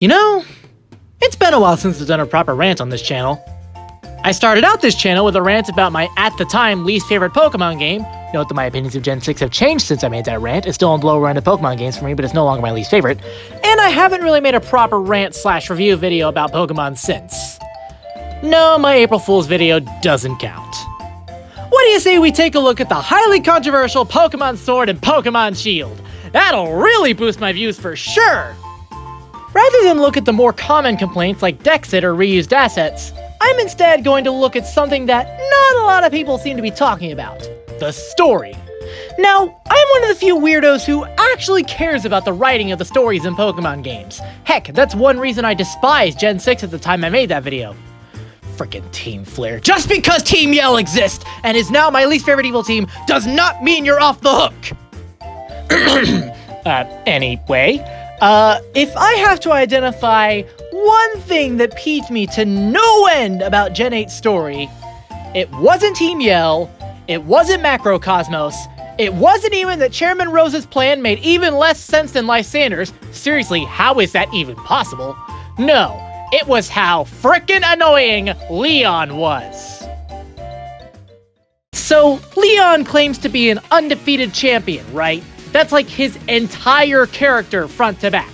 You know, it's been a while since I've done a proper rant on this channel. I started out this channel with a rant about my, at the time, least favorite Pokemon game. Note that my opinions of Gen 6 have changed since I made that rant. It's still on the lower end of Pokemon games for me, but it's no longer my least favorite. And I haven't really made a proper rant/review video about Pokemon since. No, my April Fool's video doesn't count. What do you say we take a look at the highly controversial Pokemon Sword and Pokemon Shield? That'll really boost my views for sure! Rather than look at the more common complaints like Dexit or reused assets, I'm instead going to look at something that not a lot of people seem to be talking about: the story. Now, I'm one of the few weirdos who actually cares about the writing of the stories in Pokemon games. Heck, that's one reason I despised Gen 6 at the time I made that video. Frickin' Team Flare. Just because Team Yell exists and is now my least favorite evil team does not mean you're off the hook! Anyway, if I have to identify one thing that piqued me to no end about Gen 8's story, it wasn't Team Yell, it wasn't Macrocosmos, it wasn't even that Chairman Rose's plan made even less sense than Lysander's. Seriously, how is that even possible? No, it was how frickin' annoying Leon was. So, Leon claims to be an undefeated champion, right? That's like his entire character front to back.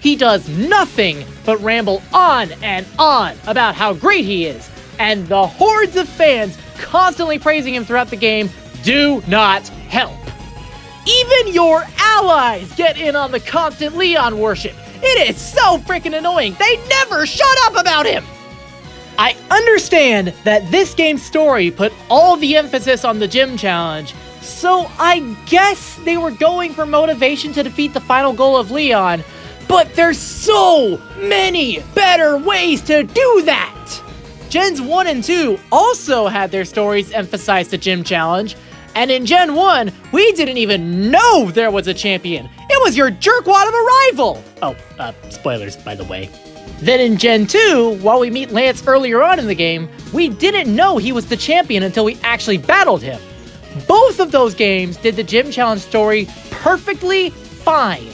He does nothing but ramble on and on about how great he is, and the hordes of fans constantly praising him throughout the game do not help. Even your allies get in on the constant Leon worship. It is so freaking annoying. They never shut up about him. I understand that this game's story put all the emphasis on the gym challenge, so I guess they were going for motivation to defeat the final goal of Leon, but there's so many better ways to do that! Gens 1 and 2 also had their stories emphasize the gym challenge, and in Gen 1, we didn't even know there was a champion. It was your jerkwad of a rival! Oh, spoilers, by the way. Then in Gen 2, while we meet Lance earlier on in the game, we didn't know he was the champion until we actually battled him. Both of those games did the gym challenge story perfectly fine.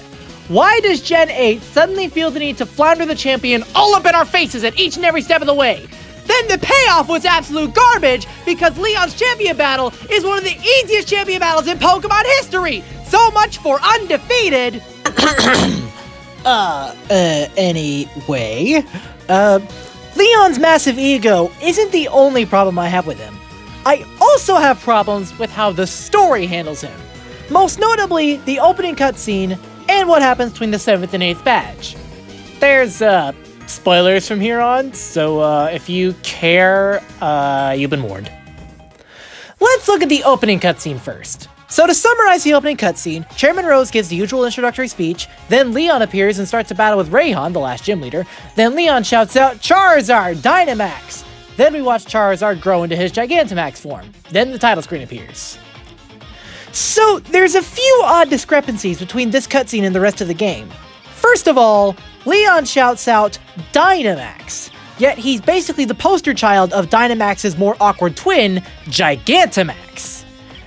Why does Gen 8 suddenly feel the need to flounder the champion all up in our faces at each and every step of the way? Then the payoff was absolute garbage because Leon's champion battle is one of the easiest champion battles in Pokemon history! So much for undefeated! Anyway, Leon's massive ego isn't the only problem I have with him. I also have problems with how the story handles him. Most notably, the opening cutscene and what happens between the 7th and 8th badge. There's, spoilers from here on, so, if you care, you've been warned. Let's look at the opening cutscene first. So to summarize the opening cutscene, Chairman Rose gives the usual introductory speech, then Leon appears and starts a battle with Rayhan, the last gym leader, then Leon shouts out, "Charizard, Dynamax!" Then we watch Charizard grow into his Gigantamax form. Then the title screen appears. So there's a few odd discrepancies between this cutscene and the rest of the game. First of all, Leon shouts out Dynamax, yet he's basically the poster child of Dynamax's more awkward twin, Gigantamax.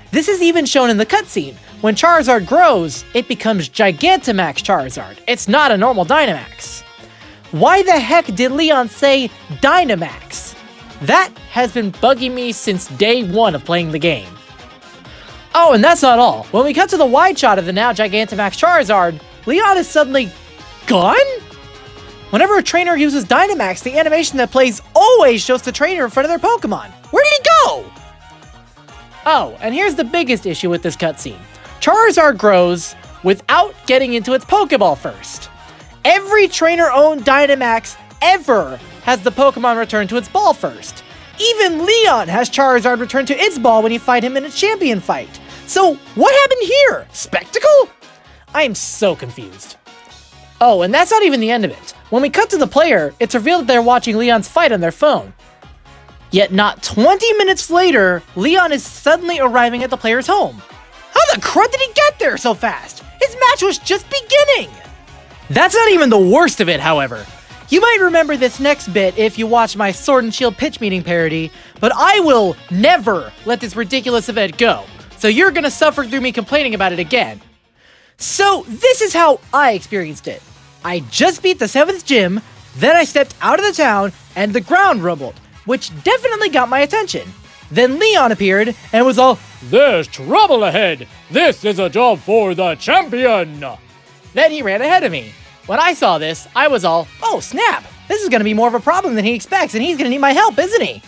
This is even shown in the cutscene. When Charizard grows, it becomes Gigantamax Charizard. It's not a normal Dynamax. Why the heck did Leon say Dynamax? That has been bugging me since day one of playing the game. Oh, and that's not all. When we cut to the wide shot of the now Gigantamax Charizard, Leon is suddenly gone? Whenever a trainer uses Dynamax, the animation that plays always shows the trainer in front of their Pokemon. Where did he go? Oh, and here's the biggest issue with this cutscene. Charizard grows without getting into its Pokeball first. Every trainer-owned Dynamax ever has the Pokemon return to its ball first. Even Leon has Charizard return to its ball when you fight him in a champion fight. So what happened here? Spectacle? I am so confused. Oh, and that's not even the end of it. When we cut to the player, it's revealed that they're watching Leon's fight on their phone. Yet not 20 minutes later, Leon is suddenly arriving at the player's home. How the crud did he get there so fast? His match was just beginning! That's not even the worst of it, however. You might remember this next bit if you watch my Sword and Shield pitch meeting parody, but I will never let this ridiculous event go, so you're gonna suffer through me complaining about it again. So this is how I experienced it. I just beat the 7th gym, then I stepped out of the town, and the ground rumbled, which definitely got my attention. Then Leon appeared and was all, "There's trouble ahead! This is a job for the champion!" Then he ran ahead of me. When I saw this, I was all, oh snap, this is gonna be more of a problem than he expects and he's gonna need my help, isn't he?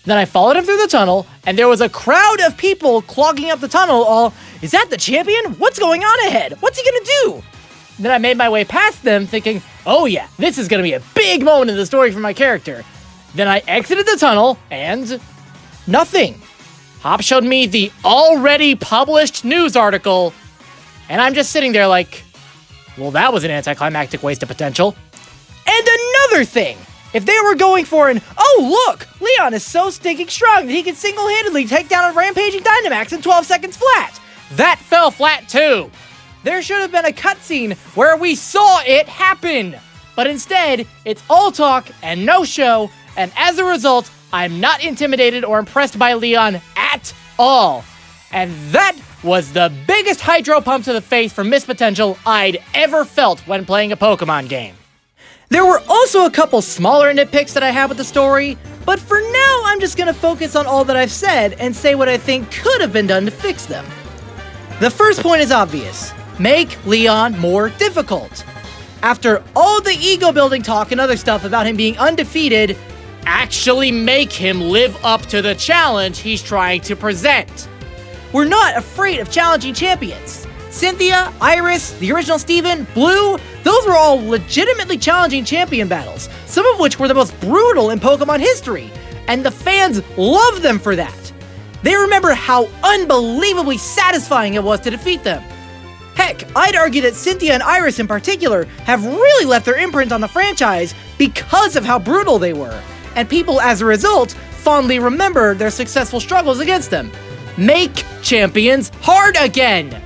Then I followed him through the tunnel, and there was a crowd of people clogging up the tunnel all, is that the champion? What's going on ahead? What's he gonna do? Then I made my way past them thinking, oh yeah, this is gonna be a big moment in the story for my character. Then I exited the tunnel, and nothing. Hop showed me the already published news article, and I'm just sitting there like, well, that was an anticlimactic waste of potential. And another thing, if they were going for an, oh look, Leon is so stinking strong that he can single-handedly take down a rampaging Dynamax in 12 seconds flat, that fell flat too. There should have been a cutscene where we saw it happen. But instead, it's all talk and no show, and as a result, I'm not intimidated or impressed by Leon at all. And that was the biggest hydro pump to the face for missed potential I'd ever felt when playing a Pokemon game. There were also a couple smaller nitpicks that I had with the story, but for now I'm just gonna focus on all that I've said and say what I think could have been done to fix them. The first point is obvious. Make Leon more difficult. After all the ego building talk and other stuff about him being undefeated, actually make him live up to the challenge he's trying to present. We're not afraid of challenging champions. Cynthia, Iris, the original Steven, Blue, those were all legitimately challenging champion battles, some of which were the most brutal in Pokemon history, and the fans love them for that. They remember how unbelievably satisfying it was to defeat them. Heck, I'd argue that Cynthia and Iris in particular have really left their imprint on the franchise because of how brutal they were, and people as a result fondly remember their successful struggles against them. Make champions hard again!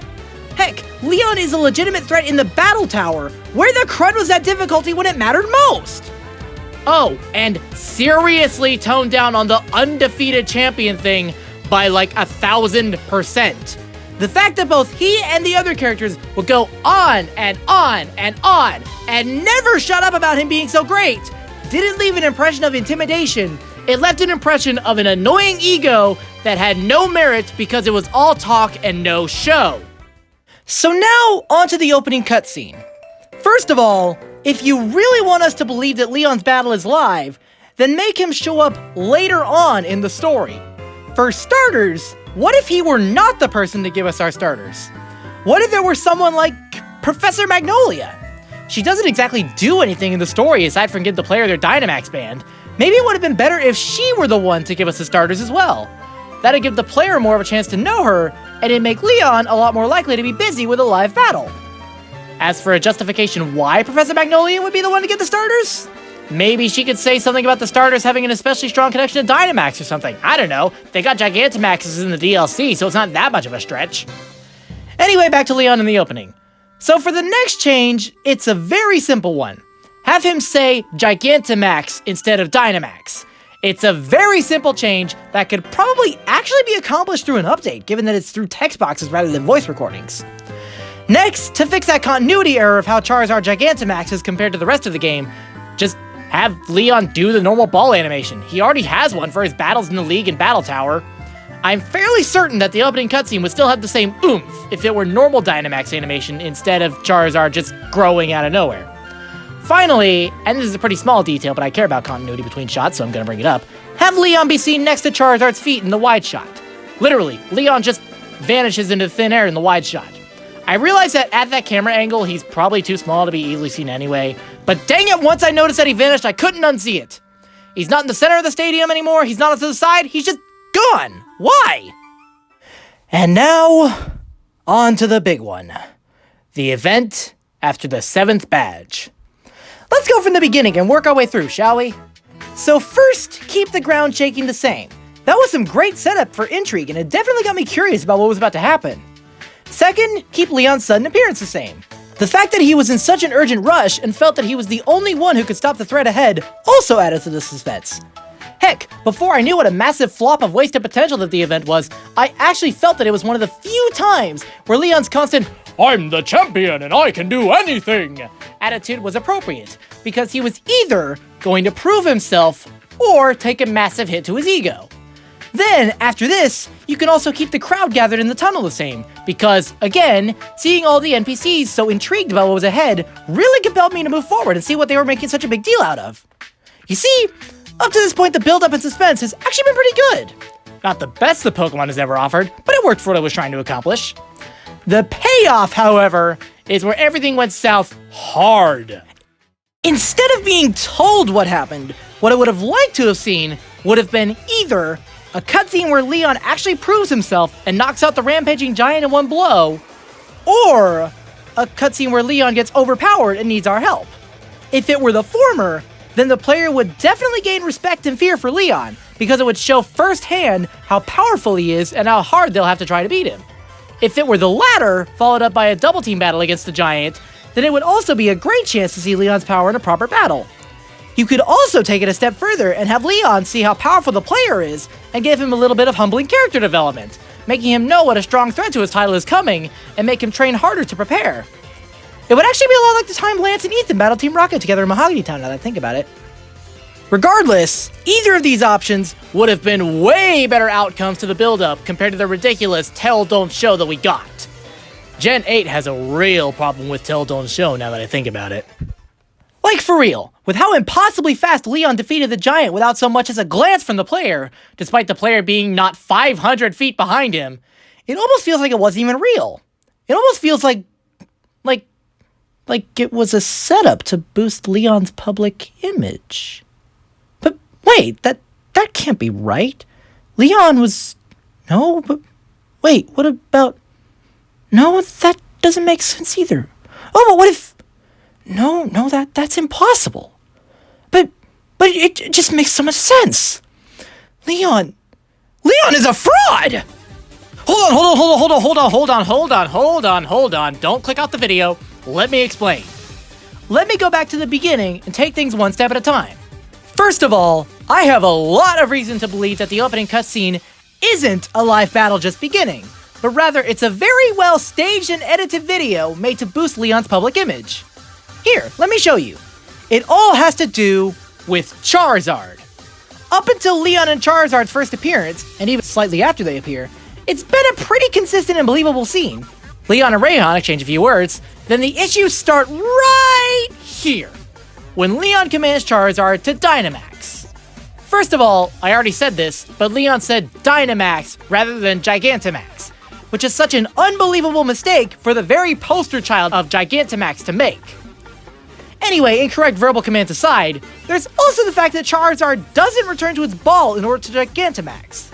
Heck, Leon is a legitimate threat in the Battle Tower, where the crud was that difficulty when it mattered most! Oh, and seriously tone down on the undefeated champion thing by like 1,000%. The fact that both he and the other characters would go on and on and on and never shut up about him being so great didn't leave an impression of intimidation. It left an impression of an annoying ego that had no merit because it was all talk and no show. So now, onto the opening cutscene. First of all, if you really want us to believe that Leon's battle is live, then make him show up later on in the story. For starters, what if he were not the person to give us our starters? What if there were someone like Professor Magnolia? She doesn't exactly do anything in the story aside from give the player their Dynamax band. Maybe it would have been better if she were the one to give us the starters as well. That'd give the player more of a chance to know her, and it'd make Leon a lot more likely to be busy with a live battle. As for a justification why Professor Magnolia would be the one to get the starters, maybe she could say something about the starters having an especially strong connection to Dynamax or something. I don't know. They got Gigantamaxes in the DLC, so it's not that much of a stretch. Anyway, back to Leon in the opening. So for the next change, it's a very simple one. Have him say Gigantamax instead of Dynamax. It's a very simple change that could probably actually be accomplished through an update, given that it's through text boxes rather than voice recordings. Next, to fix that continuity error of how Charizard Gigantamax is compared to the rest of the game, just have Leon do the normal ball animation. He already has one for his battles in the League and Battle Tower. I'm fairly certain that the opening cutscene would still have the same oomph if it were normal Dynamax animation instead of Charizard just growing out of nowhere. Finally, and this is a pretty small detail, but I care about continuity between shots, so I'm gonna bring it up, have Leon be seen next to Charizard's feet in the wide shot. Literally, Leon just vanishes into thin air in the wide shot. I realize that at that camera angle, he's probably too small to be easily seen anyway, but dang it, once I noticed that he vanished, I couldn't unsee it. He's not in the center of the stadium anymore, he's not to the side, he's just gone. Why? And now, on to the big one. The event after the 7th badge. Let's go from the beginning and work our way through, shall we? So first, keep the ground shaking the same. That was some great setup for intrigue, and it definitely got me curious about what was about to happen. Second, keep Leon's sudden appearance the same. The fact that he was in such an urgent rush and felt that he was the only one who could stop the threat ahead also added to the suspense. Heck, before I knew what a massive flop of wasted potential that the event was, I actually felt that it was one of the few times where Leon's constant I'm the champion and I can do anything. Attitude was appropriate, because he was either going to prove himself or take a massive hit to his ego. Then, after this, you can also keep the crowd gathered in the tunnel the same, because, again, seeing all the NPCs so intrigued about what was ahead really compelled me to move forward and see what they were making such a big deal out of. You see, up to this point, the build-up and suspense has actually been pretty good. Not the best the Pokemon has ever offered, but it worked for what it was trying to accomplish. The payoff, however, is where everything went south hard. Instead of being told what happened, what I would have liked to have seen would have been either a cutscene where Leon actually proves himself and knocks out the rampaging giant in one blow, or a cutscene where Leon gets overpowered and needs our help. If it were the former, then the player would definitely gain respect and fear for Leon, because it would show firsthand how powerful he is and how hard they'll have to try to beat him. If it were the latter, followed up by a double team battle against the giant, then it would also be a great chance to see Leon's power in a proper battle. You could also take it a step further and have Leon see how powerful the player is and give him a little bit of humbling character development, making him know what a strong threat to his title is coming and make him train harder to prepare. It would actually be a lot like the time Lance and Ethan battled Team Rocket together in Mahogany Town, now that I think about it. Regardless, either of these options would have been way better outcomes to the build-up compared to the ridiculous tell don't show that we got. Gen 8 has a real problem with tell don't show now that I think about it. Like for real, with how impossibly fast Leon defeated the giant without so much as a glance from the player, despite the player being not 500 feet behind him, it almost feels like it wasn't even real. It almost feels like it was a setup to boost Leon's public image. But wait, that can't be right. Leon was... No, but... Wait, what about... No, that doesn't make sense either. Oh, but what if... No, that's impossible. But it just makes so much sense. Leon is a fraud! Hold on. Don't click out the video. Let me explain. Let me go back to the beginning and take things one step at a time. First of all, I have a lot of reason to believe that the opening cutscene isn't a live battle just beginning, but rather it's a very well staged and edited video made to boost Leon's public image. Here, let me show you. It all has to do with Charizard. Up until Leon and Charizard's first appearance, and even slightly after they appear, it's been a pretty consistent and believable scene. Leon and Rayhan exchange a few words, then the issues start right here, when Leon commands Charizard to Dynamax. First of all, I already said this, but Leon said Dynamax rather than Gigantamax, which is such an unbelievable mistake for the very poster child of Gigantamax to make. Anyway, incorrect verbal commands aside, there's also the fact that Charizard doesn't return to its ball in order to Gigantamax.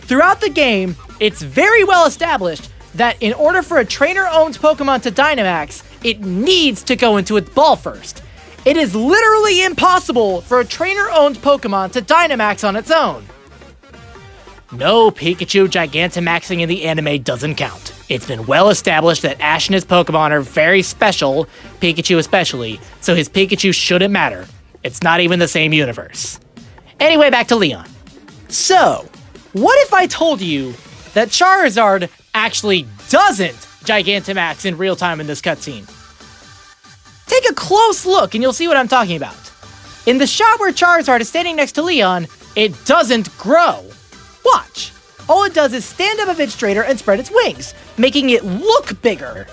Throughout the game, it's very well established that in order for a trainer-owned Pokemon to Dynamax, it needs to go into its ball first. It is literally impossible for a trainer-owned Pokemon to Dynamax on its own. No, Pikachu Gigantamaxing in the anime doesn't count. It's been well established that Ash and his Pokemon are very special, Pikachu especially, so his Pikachu shouldn't matter. It's not even the same universe. Anyway, back to Leon. So, what if I told you that Charizard actually doesn't Gigantamax in real time in this cutscene? Take a close look and you'll see what I'm talking about. In the shot where Charizard is standing next to Leon, it doesn't grow. Watch. All it does is stand up a bit straighter and spread its wings, making it look bigger.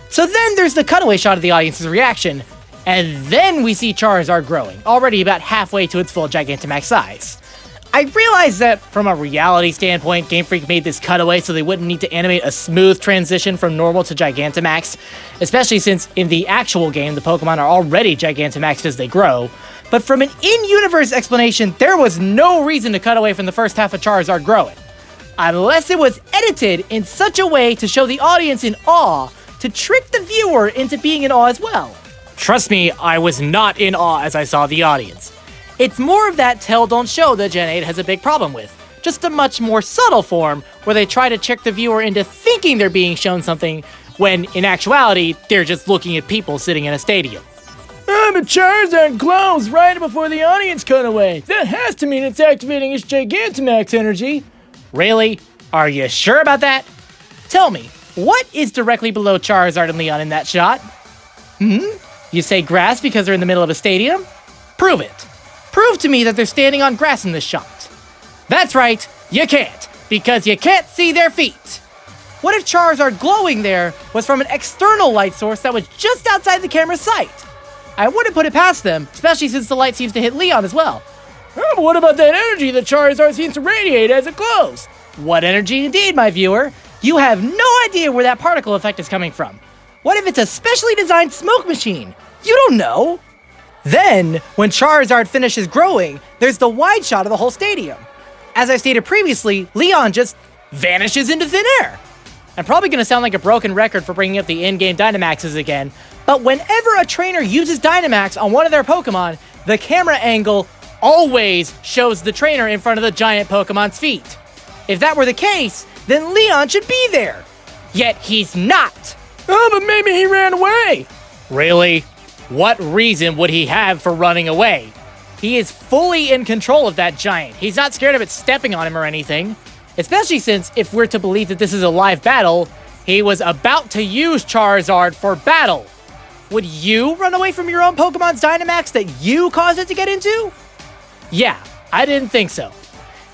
So then there's the cutaway shot of the audience's reaction, and then we see Charizard growing, already about halfway to its full Gigantamax size. I realize that from a reality standpoint, Game Freak made this cutaway so they wouldn't need to animate a smooth transition from normal to Gigantamax, especially since in the actual game the Pokemon are already Gigantamaxed as they grow. But from an in-universe explanation, there was no reason to cut away from the first half of Charizard growing. Unless it was edited in such a way to show the audience in awe, to trick the viewer into being in awe as well. Trust me, I was not in awe as I saw the audience. It's more of that tell don't show that Gen 8 has a big problem with, just a much more subtle form where they try to trick the viewer into thinking they're being shown something when in actuality they're just looking at people sitting in a stadium. But Charizard glows right before the audience cut away. That has to mean it's activating its Gigantamax energy. Really? Are you sure about that? Tell me, What is directly below Charizard and Leon in that shot? You say grass because they're in the middle of a stadium? Prove it. Prove to me that they're standing on grass in this shot. That's right, you can't, because you can't see their feet. What if Charizard glowing there was from an external light source that was just outside the camera's sight? I wouldn't put it past them, especially since the light seems to hit Leon as well. Oh, but what about that energy that Charizard seems to radiate as it glows? What energy indeed, my viewer? You have no idea where that particle effect is coming from. What if it's a specially designed smoke machine? You don't know. Then, when Charizard finishes growing, there's the wide shot of the whole stadium. As I stated previously, Leon just vanishes into thin air. I'm probably going to sound like a broken record for bringing up the in-game Dynamaxes again, but whenever a trainer uses Dynamax on one of their Pokemon, the camera angle always shows the trainer in front of the giant Pokemon's feet. If that were the case, then Leon should be there. Yet he's not. Oh, but maybe he ran away. Really? What reason would he have for running away? He is fully in control of that giant. He's not scared of it stepping on him or anything. Especially since, if we're to believe that this is a live battle, he was about to use Charizard for battle. Would you run away from your own Pokemon's Dynamax that you caused it to get into? Yeah, I didn't think so.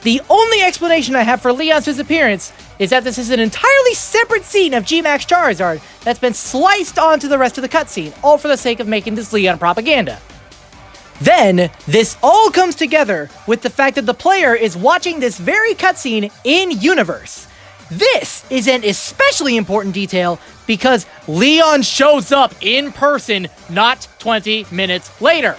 The only explanation I have for Leon's disappearance is that this is an entirely separate scene of G-Max Charizard that's been sliced onto the rest of the cutscene, all for the sake of making this Leon propaganda. Then, this all comes together with the fact that the player is watching this very cutscene in-universe. This is an especially important detail because Leon shows up in person not 20 minutes later.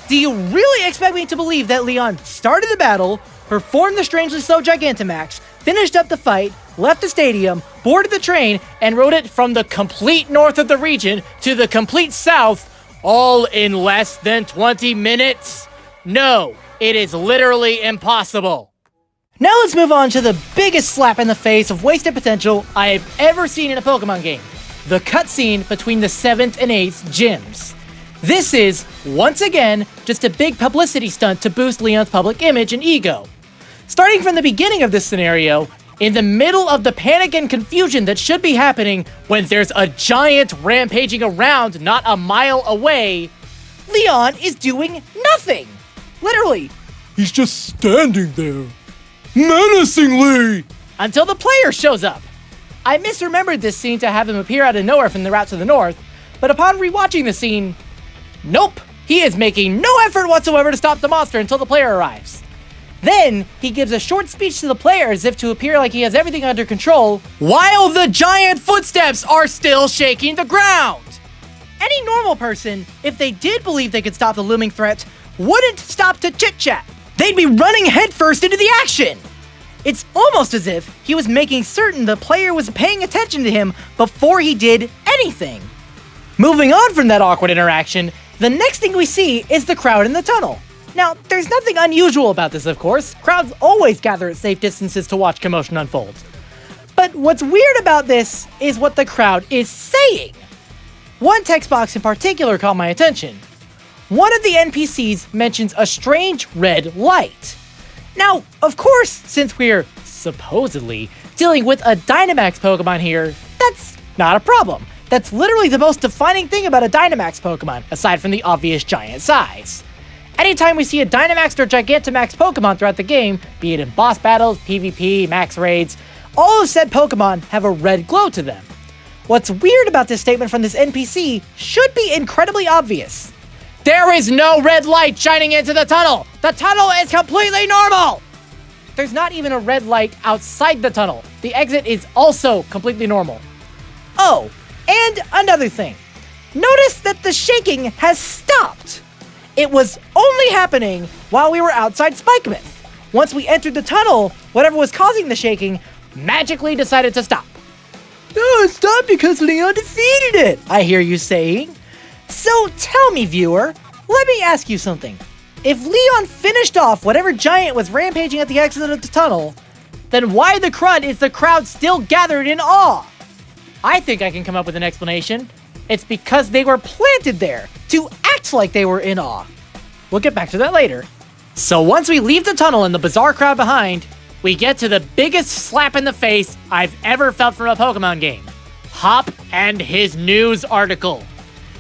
Do you really expect me to believe that Leon started the battle, performed the strangely slow Gigantamax, finished up the fight, left the stadium, boarded the train, and rode it from the complete north of the region to the complete south, all in less than 20 minutes? No, it is literally impossible. Now let's move on to the biggest slap in the face of wasted potential I have ever seen in a Pokemon game. The cutscene between the 7th and 8th gyms. This is, once again, just a big publicity stunt to boost Leon's public image and ego. Starting from the beginning of this scenario, in the middle of the panic and confusion that should be happening when there's a giant rampaging around not a mile away, Leon is doing nothing. Literally. He's just standing there, menacingly. Until the player shows up. I misremembered this scene to have him appear out of nowhere from the route to the north, but upon rewatching the scene, nope, he is making no effort whatsoever to stop the monster until the player arrives. Then, he gives a short speech to the player as if to appear like he has everything under control, while the giant footsteps are still shaking the ground! Any normal person, if they did believe they could stop the looming threat, wouldn't stop to chit-chat. They'd be running headfirst into the action! It's almost as if he was making certain the player was paying attention to him before he did anything. Moving on from that awkward interaction, the next thing we see is the crowd in the tunnel. Now, there's nothing unusual about this, of course. Crowds always gather at safe distances to watch commotion unfold. But what's weird about this is what the crowd is saying. One text box in particular caught my attention. One of the NPCs mentions a strange red light. Now, of course, since we're supposedly dealing with a Dynamax Pokemon here, that's not a problem. That's literally the most defining thing about a Dynamax Pokemon, aside from the obvious giant size. Anytime we see a Dynamax or Gigantamax Pokemon throughout the game, be it in boss battles, PvP, max raids, all of said Pokemon have a red glow to them. What's weird about this statement from this NPC should be incredibly obvious. There is no red light shining into the tunnel! The tunnel is completely normal! There's not even a red light outside the tunnel. The exit is also completely normal. Oh, and another thing. Notice that the shaking has stopped. It was only happening while we were outside Spikemouth. Once we entered the tunnel, whatever was causing the shaking magically decided to stop. Oh, it stopped because Leon defeated it, I hear you saying. So tell me, viewer, let me ask you something. If Leon finished off whatever giant was rampaging at the exit of the tunnel, then why the crud is the crowd still gathered in awe? I think I can come up with an explanation. It's because they were planted there to act like they were in awe. We'll get back to that later. So once we leave the tunnel and the bizarre crowd behind, we get to the biggest slap in the face I've ever felt from a Pokemon game. Hop and his news article.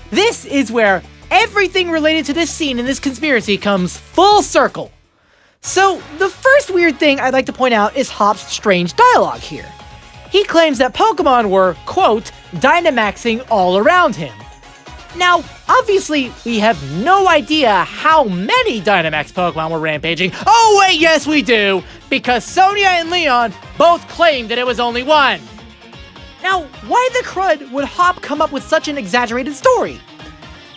This is where everything related to this scene in this conspiracy comes full circle. So, the first weird thing I'd like to point out is Hop's strange dialogue here. He claims that Pokemon were, quote, Dynamaxing all around him. Now, obviously, we have no idea how many Dynamax Pokemon were rampaging. Oh wait, yes we do! Because Sonia and Leon both claimed that it was only one. Now, why the crud would Hop come up with such an exaggerated story?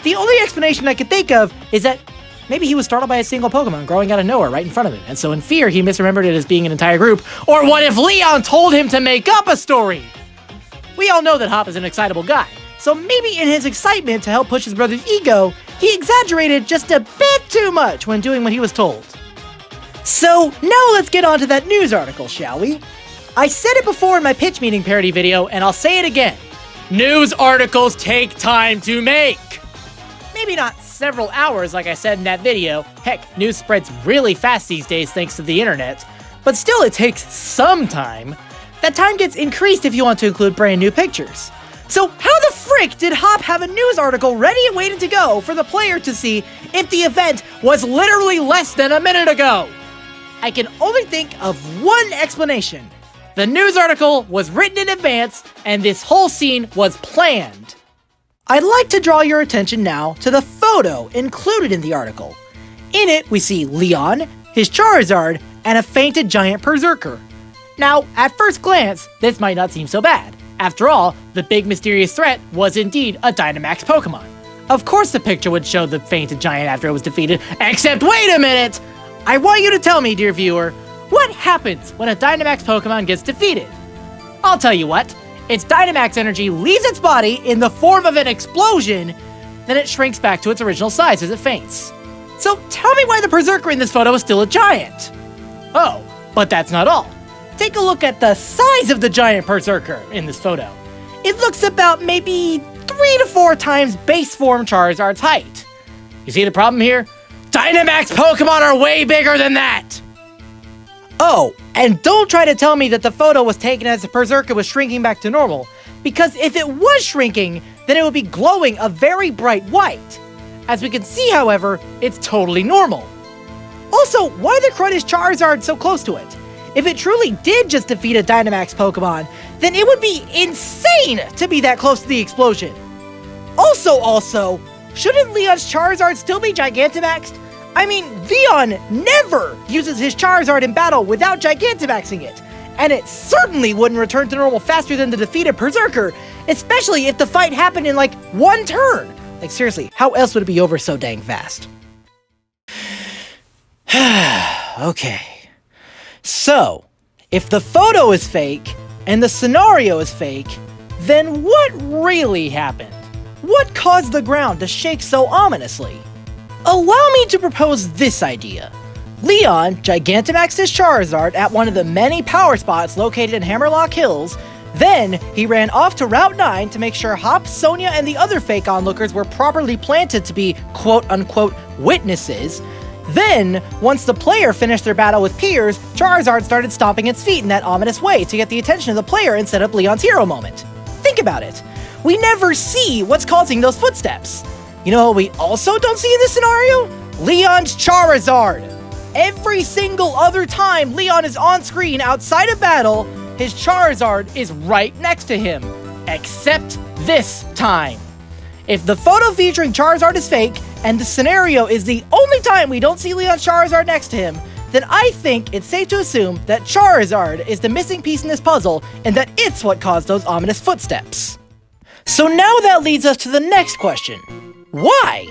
The only explanation I could think of is that maybe he was startled by a single Pokemon growing out of nowhere right in front of him, and so in fear he misremembered it as being an entire group. Or what if Leon told him to make up a story? We all know that Hop is an excitable guy, so maybe in his excitement to help push his brother's ego, he exaggerated just a bit too much when doing what he was told. So now let's get on to that news article, shall we? I said it before in my pitch meeting parody video, and I'll say it again. News articles take time to make. Maybe not several hours like I said in that video. Heck, news spreads really fast these days thanks to the internet. But still, it takes some time. That time gets increased if you want to include brand new pictures. So how the frick did Hop have a news article ready and waiting to go for the player to see if the event was literally less than a minute ago? I can only think of one explanation. The news article was written in advance, and this whole scene was planned. I'd like to draw your attention now to the photo included in the article. In it, we see Leon, his Charizard, and a fainted giant Berserker. Now, at first glance, this might not seem so bad. After all, the big mysterious threat was indeed a Dynamax Pokemon. Of course the picture would show the fainted giant after it was defeated, except wait a minute! I want you to tell me, dear viewer, what happens when a Dynamax Pokemon gets defeated? I'll tell you what. Its Dynamax energy leaves its body in the form of an explosion, then it shrinks back to its original size as it faints. So tell me why the Berserker in this photo is still a giant. Oh, but that's not all. Take a look at the size of the giant Berserker in this photo. It looks about maybe 3 to 4 times base form Charizard's height. You see the problem here? Dynamax Pokemon are way bigger than that! Oh, and don't try to tell me that the photo was taken as the Berserker was shrinking back to normal, because if it was shrinking, then it would be glowing a very bright white. As we can see, however, it's totally normal. Also, why the crud is Charizard so close to it? If it truly did just defeat a Dynamax Pokemon, then it would be insane to be that close to the explosion. Also, shouldn't Leon's Charizard still be Gigantamaxed? I mean, Leon never uses his Charizard in battle without Gigantamaxing it, and it certainly wouldn't return to normal faster than the defeated Berserker, especially if the fight happened in like one turn. Like seriously, how else would it be over so dang fast? Okay. So, if the photo is fake, and the scenario is fake, then what really happened? What caused the ground to shake so ominously? Allow me to propose this idea. Leon Gigantamaxed his Charizard at one of the many power spots located in Hammerlock Hills, then he ran off to Route 9 to make sure Hop, Sonia, and the other fake onlookers were properly planted to be quote-unquote witnesses. Then, once the player finished their battle with Piers, Charizard started stomping its feet in that ominous way to get the attention of the player and set up Leon's hero moment. Think about it. We never see what's causing those footsteps. You know what we also don't see in this scenario? Leon's Charizard! Every single other time Leon is on screen outside of battle, his Charizard is right next to him. Except this time. If the photo featuring Charizard is fake, and the scenario is the only time we don't see Leon's Charizard next to him, then I think it's safe to assume that Charizard is the missing piece in this puzzle, and that it's what caused those ominous footsteps. So now that leads us to the next question. Why?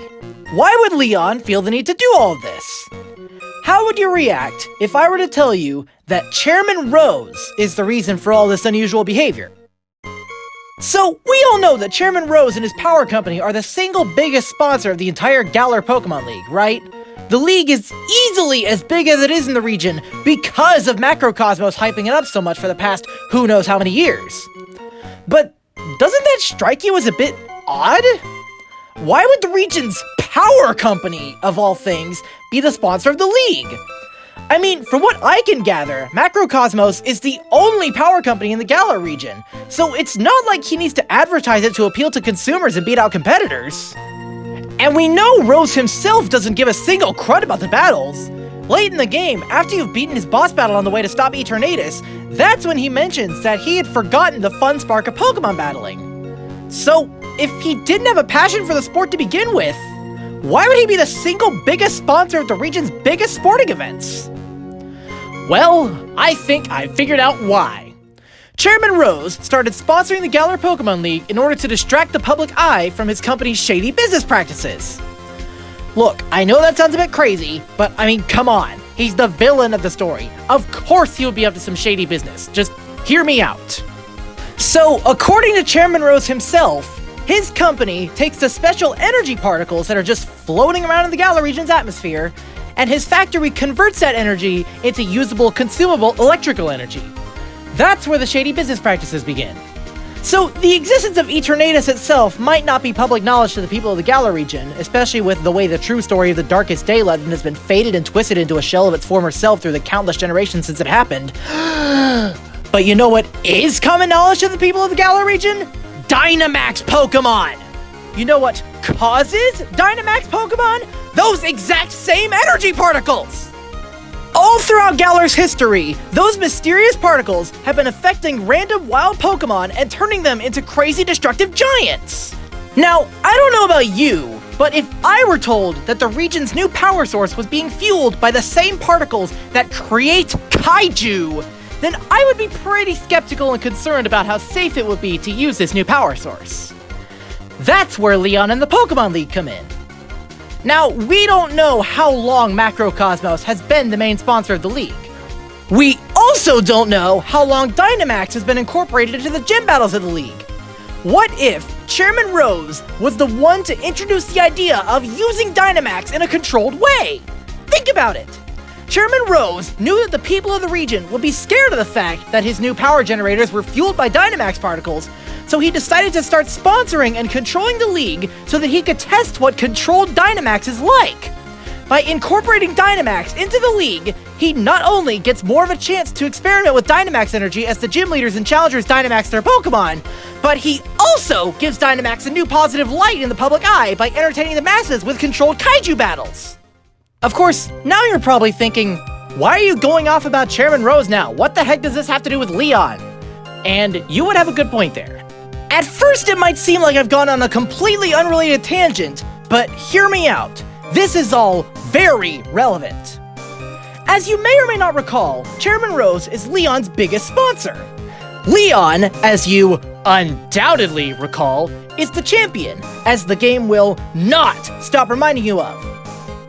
Why would Leon feel the need to do all of this? How would you react if I were to tell you that Chairman Rose is the reason for all this unusual behavior? So, we all know that Chairman Rose and his power company are the single biggest sponsor of the entire Galar Pokemon League, right? The league is easily as big as it is in the region because of Macrocosmos hyping it up so much for the past who knows how many years. But doesn't that strike you as a bit odd? Why would the region's power company, of all things, be the sponsor of the league? I mean, from what I can gather, Macrocosmos is the only power company in the Galar region, so it's not like he needs to advertise it to appeal to consumers and beat out competitors. And we know Rose himself doesn't give a single crud about the battles. Late in the game, after you've beaten his boss battle on the way to stop Eternatus, that's when he mentions that he had forgotten the fun spark of Pokemon battling. So, if he didn't have a passion for the sport to begin with, why would he be the single biggest sponsor of the region's biggest sporting events? Well, I think I figured out why. Chairman Rose started sponsoring the Galar Pokemon League in order to distract the public eye from his company's shady business practices. Look, I know that sounds a bit crazy, but I mean, come on. He's the villain of the story. Of course he would be up to some shady business. Just hear me out. So, according to Chairman Rose himself, his company takes the special energy particles that are just floating around in the Galar region's atmosphere, and his factory converts that energy into usable, consumable electrical energy. That's where the shady business practices begin. So, the existence of Eternatus itself might not be public knowledge to the people of the Galar region, especially with the way the true story of the Darkest Day legend has been faded and twisted into a shell of its former self through the countless generations since it happened. But you know what is common knowledge to the people of the Galar region? Dynamax Pokemon! You know what causes Dynamax Pokemon? Those exact same energy particles! All throughout Galar's history, those mysterious particles have been affecting random wild Pokemon and turning them into crazy destructive giants. Now, I don't know about you, but if I were told that the region's new power source was being fueled by the same particles that create kaiju, then I would be pretty skeptical and concerned about how safe it would be to use this new power source. That's where Leon and the Pokemon League come in. Now, we don't know how long Macrocosmos has been the main sponsor of the league. We also don't know how long Dynamax has been incorporated into the gym battles of the league. What if Chairman Rose was the one to introduce the idea of using Dynamax in a controlled way? Think about it! Chairman Rose knew that the people of the region would be scared of the fact that his new power generators were fueled by Dynamax particles, so he decided to start sponsoring and controlling the league so that he could test what controlled Dynamax is like. By incorporating Dynamax into the league, he not only gets more of a chance to experiment with Dynamax energy as the gym leaders and challengers Dynamax their Pokemon, but he also gives Dynamax a new positive light in the public eye by entertaining the masses with controlled kaiju battles. Of course, now you're probably thinking, why are you going off about Chairman Rose now? What the heck does this have to do with Leon? And you would have a good point there. At first it might seem like I've gone on a completely unrelated tangent, but hear me out. This is all very relevant. As you may or may not recall, Chairman Rose is Leon's biggest sponsor. Leon, as you undoubtedly recall, is the champion, as the game will not stop reminding you of.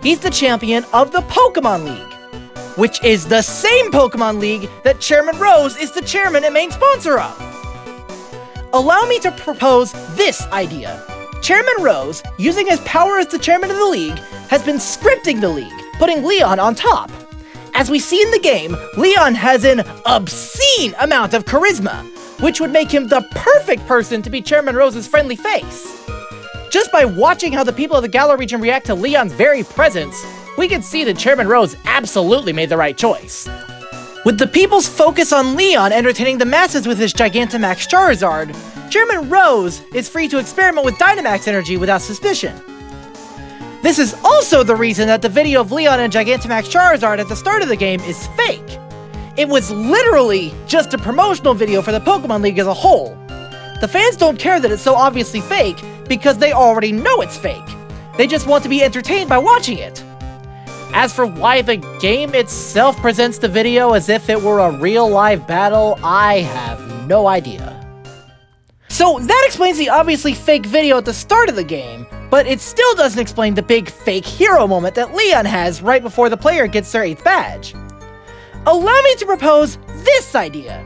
He's the champion of the Pokemon League, which is the same Pokemon League that Chairman Rose is the chairman and main sponsor of. Allow me to propose this idea. Chairman Rose, using his power as the chairman of the league, has been scripting the league, putting Leon on top. As we see in the game, Leon has an obscene amount of charisma, which would make him the perfect person to be Chairman Rose's friendly face. Just by watching how the people of the Galar region react to Leon's very presence, we can see that Chairman Rose absolutely made the right choice. With the people's focus on Leon entertaining the masses with his Gigantamax Charizard, Chairman Rose is free to experiment with Dynamax energy without suspicion. This is also the reason that the video of Leon and Gigantamax Charizard at the start of the game is fake. It was literally just a promotional video for the Pokemon League as a whole. The fans don't care that it's so obviously fake because they already know it's fake. They just want to be entertained by watching it. As for why the game itself presents the video as if it were a real live battle, I have no idea. So that explains the obviously fake video at the start of the game, but it still doesn't explain the big fake hero moment that Leon has right before the player gets their 8th badge. Allow me to propose this idea.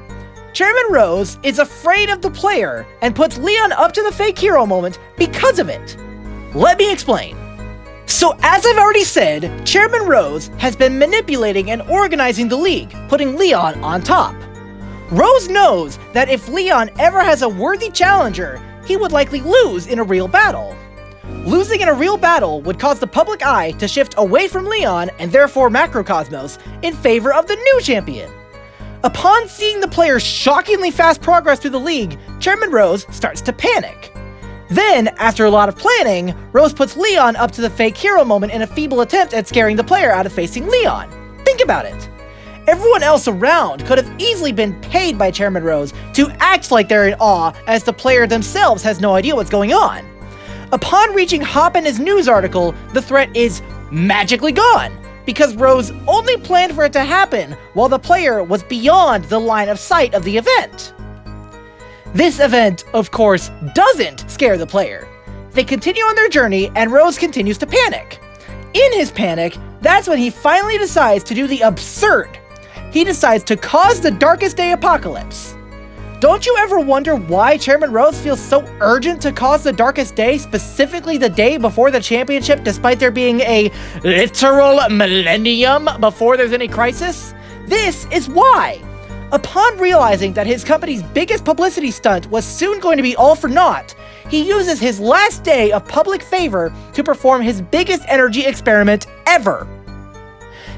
Chairman Rose is afraid of the player and puts Leon up to the fake hero moment because of it. Let me explain. So as I've already said, Chairman Rose has been manipulating and organizing the league, putting Leon on top. Rose knows that if Leon ever has a worthy challenger, he would likely lose in a real battle. Losing in a real battle would cause the public eye to shift away from Leon and therefore Macrocosmos in favor of the new champion. Upon seeing the player's shockingly fast progress through the league, Chairman Rose starts to panic. Then, after a lot of planning, Rose puts Leon up to the fake hero moment in a feeble attempt at scaring the player out of facing Leon. Think about it. Everyone else around could have easily been paid by Chairman Rose to act like they're in awe as the player themselves has no idea what's going on. Upon reaching Hop in his news article, the threat is magically gone, because Rose only planned for it to happen while the player was beyond the line of sight of the event. This event, of course, doesn't scare the player. They continue on their journey and Rose continues to panic. In his panic, that's when he finally decides to do the absurd. He decides to cause the Darkest Day apocalypse. Don't you ever wonder why Chairman Rose feels so urgent to cause the Darkest Day, specifically the day before the championship, despite there being a literal millennium before there's any crisis? This is why. Upon realizing that his company's biggest publicity stunt was soon going to be all for naught, he uses his last day of public favor to perform his biggest energy experiment ever.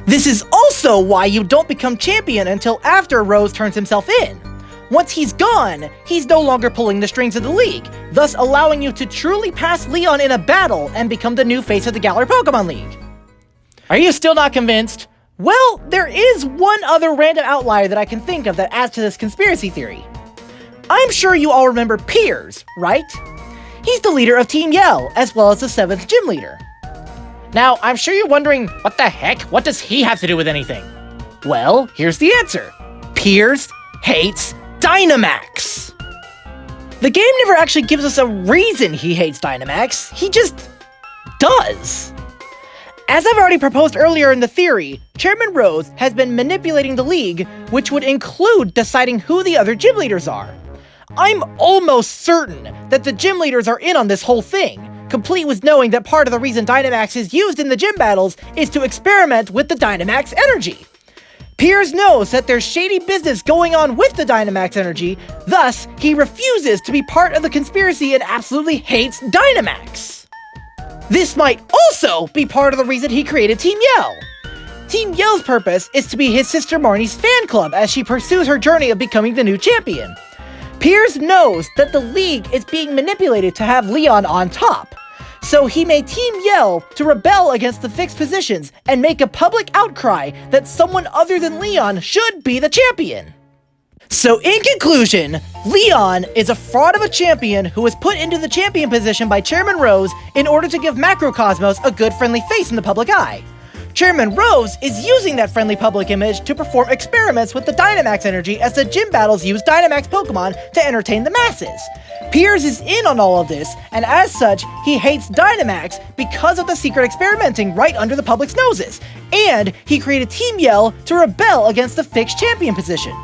This is also why you don't become champion until after Rose turns himself in. Once he's gone, he's no longer pulling the strings of the league, thus allowing you to truly pass Leon in a battle and become the new face of the Galar Pokemon League. Are you still not convinced? Well, there is one other random outlier that I can think of that adds to this conspiracy theory. I'm sure you all remember Piers, right? He's the leader of Team Yell, as well as the 7th gym leader. Now, I'm sure you're wondering, what the heck? What does he have to do with anything? Well, here's the answer. Piers hates Dynamax. The game never actually gives us a reason he hates Dynamax, he just does. As I've already proposed earlier in the theory, Chairman Rose has been manipulating the league, which would include deciding who the other gym leaders are. I'm almost certain that the gym leaders are in on this whole thing, complete with knowing that part of the reason Dynamax is used in the gym battles is to experiment with the Dynamax energy. Piers knows that there's shady business going on with the Dynamax energy, thus he refuses to be part of the conspiracy and absolutely hates Dynamax. This might also be part of the reason he created Team Yell. Team Yell's purpose is to be his sister Marnie's fan club as she pursues her journey of becoming the new champion. Piers knows that the league is being manipulated to have Leon on top, so he made Team Yell to rebel against the fixed positions and make a public outcry that someone other than Leon should be the champion. So in conclusion, Leon is a fraud of a champion who was put into the champion position by Chairman Rose in order to give Macrocosmos a good friendly face in the public eye. Chairman Rose is using that friendly public image to perform experiments with the Dynamax energy as the gym battles use Dynamax Pokemon to entertain the masses. Piers is in on all of this, and as such, he hates Dynamax because of the secret experimenting right under the public's noses, and he created Team Yell to rebel against the fixed champion position.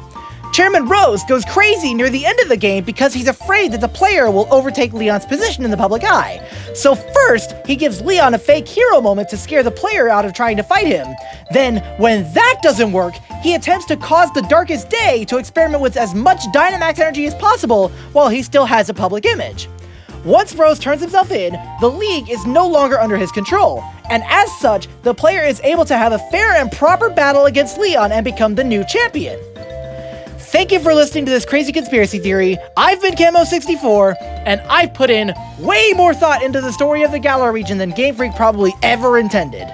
Chairman Rose goes crazy near the end of the game because he's afraid that the player will overtake Leon's position in the public eye. So first, he gives Leon a fake hero moment to scare the player out of trying to fight him. Then, when that doesn't work, he attempts to cause the Darkest Day to experiment with as much Dynamax energy as possible while he still has a public image. Once Rose turns himself in, the league is no longer under his control, and as such, the player is able to have a fair and proper battle against Leon and become the new champion. Thank you for listening to this crazy conspiracy theory. I've been Camo64, and I've put in way more thought into the story of the Galar region than Game Freak probably ever intended.